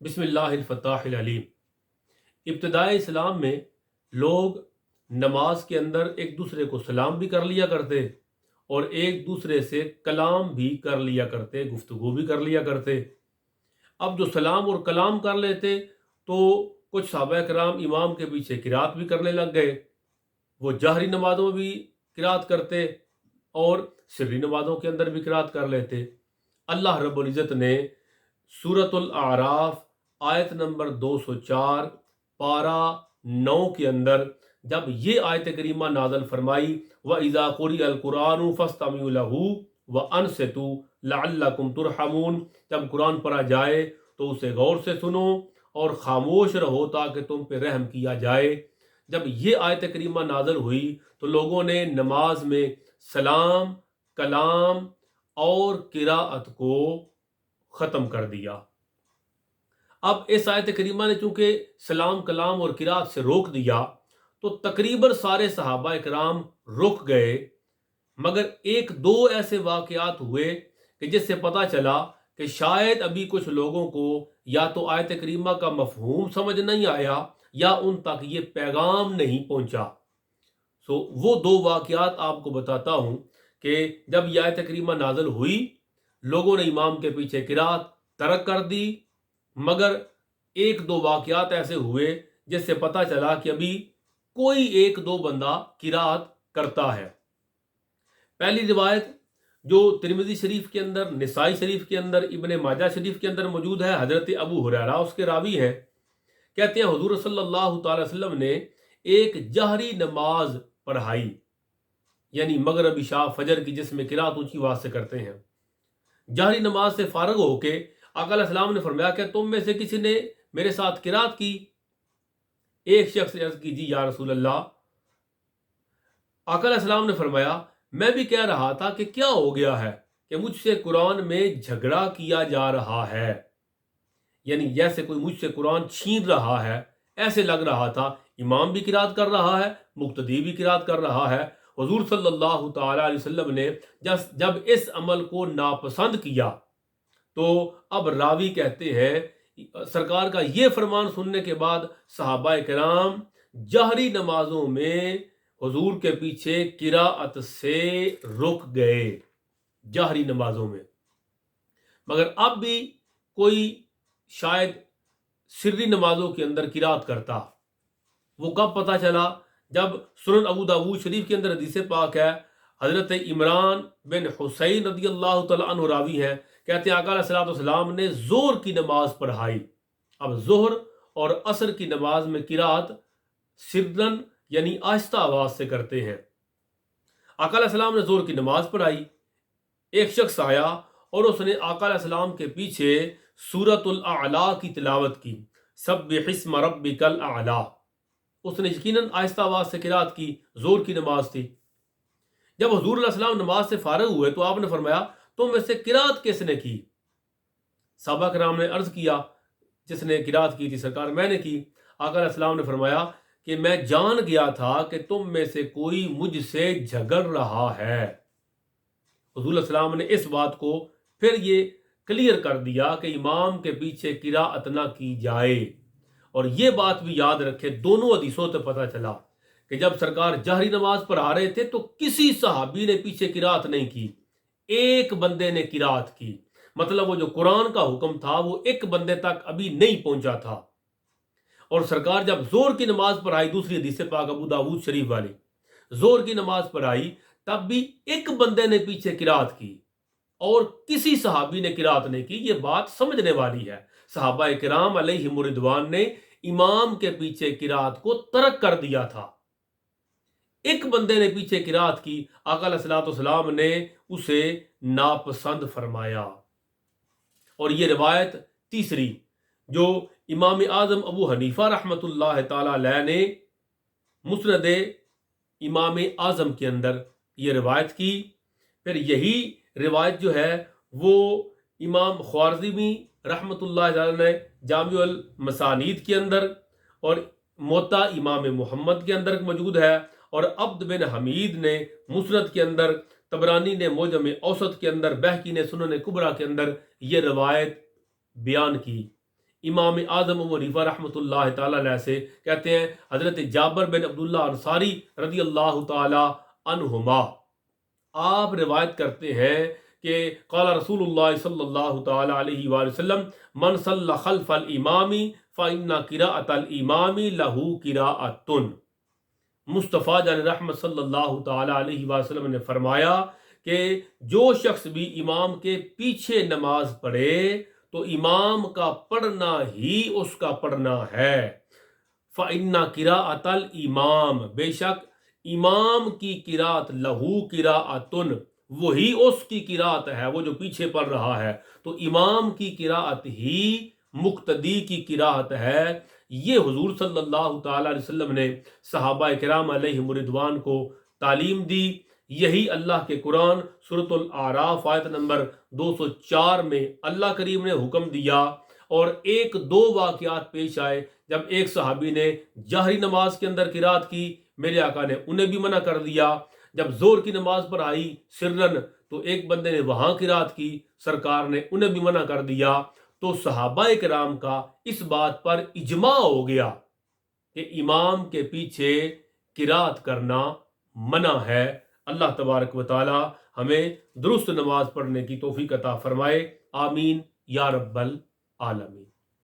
بسم اللہ الفتاح العلیم۔ ابتدائے اسلام میں لوگ نماز کے اندر ایک دوسرے کو سلام بھی کر لیا کرتے اور ایک دوسرے سے کلام بھی کر لیا کرتے، گفتگو بھی کر لیا کرتے۔ اب جو سلام اور کلام کر لیتے تو کچھ صحابہ کرام امام کے پیچھے قرات بھی کرنے لگ گئے۔ وہ جہری نمازوں میں بھی قرات کرتے اور سری نمازوں کے اندر بھی قرات کر لیتے۔ اللہ رب العزت نے سورۃ الاعراف آیت نمبر 204 پارہ 9 کے اندر جب یہ آیت کریمہ نازل فرمائی وَإِذَا قُرِئَ الْقُرْآنُ فَاسْتَمِعُوا لَهُ وَأَنصِتُوا لَعَلَّكُمْ تُرْحَمُونَ، جب قرآن پڑھا جائے تو اسے غور سے سنو اور خاموش رہو تاکہ تم پہ رحم کیا جائے۔ جب یہ آیت کریمہ نازل ہوئی تو لوگوں نے نماز میں سلام، کلام اور قراءت کو ختم کر دیا۔ اب اس آیت کریمہ نے چونکہ سلام، کلام اور قراءت سے روک دیا تو تقریباً سارے صحابہ کرام رک گئے، مگر ایک دو ایسے واقعات ہوئے کہ جس سے پتہ چلا کہ شاید ابھی کچھ لوگوں کو یا تو آیت کریمہ کا مفہوم سمجھ نہیں آیا یا ان تک یہ پیغام نہیں پہنچا۔ وہ دو واقعات آپ کو بتاتا ہوں کہ جب یہ آیت کریمہ نازل ہوئی لوگوں نے امام کے پیچھے قرات ترک کر دی، مگر ایک دو واقعات ایسے ہوئے جس سے پتہ چلا کہ ابھی کوئی ایک دو بندہ قرات کرتا ہے۔ پہلی روایت جو ترمذی شریف کے اندر، نسائی شریف کے اندر، ابن ماجہ شریف کے اندر موجود ہے، حضرت ابو ہریرہ اس کے راوی ہیں، کہتے ہیں حضور صلی اللہ تعالی وسلم نے ایک جہری نماز پڑھائی، یعنی مغرب، عشاء، فجر کی، جس میں قرات اونچی آواز سے کرتے ہیں۔ جہری نماز سے فارغ ہو کے آقا علیہ السلام نے فرمایا کہ تم میں سے کسی نے میرے ساتھ قرات کی؟ ایک شخص نے عرض کی جی یا رسول اللہ۔ آقا علیہ السلام نے فرمایا میں بھی کہہ رہا تھا کہ کیا ہو گیا ہے کہ مجھ سے قرآن میں جھگڑا کیا جا رہا ہے، یعنی جیسے کوئی مجھ سے قرآن چھین رہا ہے، ایسے لگ رہا تھا۔ امام بھی قرات کر رہا ہے، مقتدی بھی قرات کر رہا ہے۔ حضور صلی اللہ تعالی علیہ وسلم نے جب اس عمل کو ناپسند کیا تو اب راوی کہتے ہیں سرکار کا یہ فرمان سننے کے بعد صحابہ کرام جہری نمازوں میں حضور کے پیچھے قراءت سے رک گئے، جہری نمازوں میں۔ مگر اب بھی کوئی شاید سری نمازوں کے اندر قراءت کرتا۔ وہ کب پتہ چلا؟ جب سنن ابو داؤد شریف کے اندر حدیث پاک ہے، حضرت عمران بن حسین رضی اللہ تعالیٰ عنہ راوی ہیں، کہتے ہیں آقا علیہ السلام نے ظہر کی نماز پڑھائی۔ اب ظہر اور عصر کی نماز میں قرات سرن یعنی آہستہ آواز سے کرتے ہیں۔ آقا علیہ السلام نے ظہر کی نماز پڑھائی، ایک شخص آیا اور اس نے آقا علیہ السلام کے پیچھے سورۃ الاعلیٰ کی تلاوت کی، سبح اسم ربک الاعلیٰ۔ اس نے یقیناً آہستہ آواز سے قرات کی، ظہر کی نماز تھی۔ جب حضور علیہ السلام نماز سے فارغ ہوئے تو آپ نے فرمایا تم میں سے قرات کس نے کی؟ صحابہ کرام نے عرض کیا جس نے قرات کی تھی سرکار میں نے کی۔ آقا علیہ السلام نے فرمایا کہ میں جان گیا تھا کہ تم میں سے کوئی مجھ سے جھگڑ رہا ہے۔ حضور علیہ السلام نے اس بات کو پھر یہ کلیئر کر دیا کہ امام کے پیچھے قرات نہ کی جائے۔ اور یہ بات بھی یاد رکھے، دونوں حدیثوں سے پتہ چلا کہ جب سرکار جہری نماز پڑھا رہے تھے تو کسی صحابی نے پیچھے قرات نہیں کی، ایک بندے نے قرات کی۔ مطلب وہ جو قرآن کا حکم تھا وہ ایک بندے تک ابھی نہیں پہنچا تھا۔ اور سرکار جب ظہر کی نماز پڑھائی، دوسری حدیث پاک ابو داؤد شریف والی، ظہر کی نماز پڑھائی تب بھی ایک بندے نے پیچھے قرات کی اور کسی صحابی نے قرات نہیں کی۔ یہ بات سمجھنے والی ہے، صحابہ کرام علیہم رضوان نے امام کے پیچھے قرات کو ترک کر دیا تھا، ایک بندے نے پیچھے قرات کی، آقا علیہ السلام نے اسے ناپسند فرمایا۔ اور یہ روایت تیسری جو امام اعظم ابو حنیفہ رحمۃ اللہ تعالی علیہ نے مسند امام اعظم کے اندر یہ روایت کی، پھر یہی روایت جو ہے وہ امام خوارزمی رحمۃ اللہ تعالی نے جامع المسانید کے اندر اور موطا امام محمد کے اندر موجود ہے، اور عبد بن حمید نے مسند کے اندر، طبرانی نے معجم اوسط کے اندر، بہقی نے سنن کبریٰ کے اندر یہ روایت بیان کی۔ امام اعظم ابو حنیفہ رحمۃ اللہ تعالی علیہ سے کہتے ہیں حضرت جابر بن عبداللہ انصاری رضی اللہ تعالی عنہما، آپ روایت کرتے ہیں کہ قال رسول اللہ صلی اللہ تعالی علیہ وآلہ وسلم من صلی خلف الامام فإن قراءة الامام له قراءة۔ مصطفیٰ جان رحمت صلی اللہ تعالی علیہ وآلہ وسلم نے فرمایا کہ جو شخص بھی امام کے پیچھے نماز پڑھے تو امام کا پڑھنا ہی اس کا پڑھنا ہے۔ فإن قراءة الامام، بے شک امام کی قراءت لہو قراءتن، وہی اس کی قراءت ہے، وہ جو پیچھے پڑھ رہا ہے، تو امام کی قراءت ہی مقتدی کی قراءت ہے۔ یہ حضور صلی اللہ تعالی علیہ وسلم نے صحابہ کرام علیہم رضوان کو تعلیم دی۔ یہی اللہ کے قرآن سورۃ الاعراف آیت نمبر 204 میں اللہ کریم نے حکم دیا، اور ایک دو واقعات پیش آئے جب ایک صحابی نے جہری نماز کے اندر قرات کی، میرے آقا نے انہیں بھی منع کر دیا۔ جب زور کی نماز پر آئی سرن تو ایک بندے نے وہاں قرات کی، سرکار نے انہیں بھی منع کر دیا۔ تو صحابہ کرام کا اس بات پر اجماع ہو گیا کہ امام کے پیچھے قرات کرنا منع ہے۔ اللہ تبارک و تعالی ہمیں درست نماز پڑھنے کی توفیق عطا فرمائے، آمین یا رب العالمین۔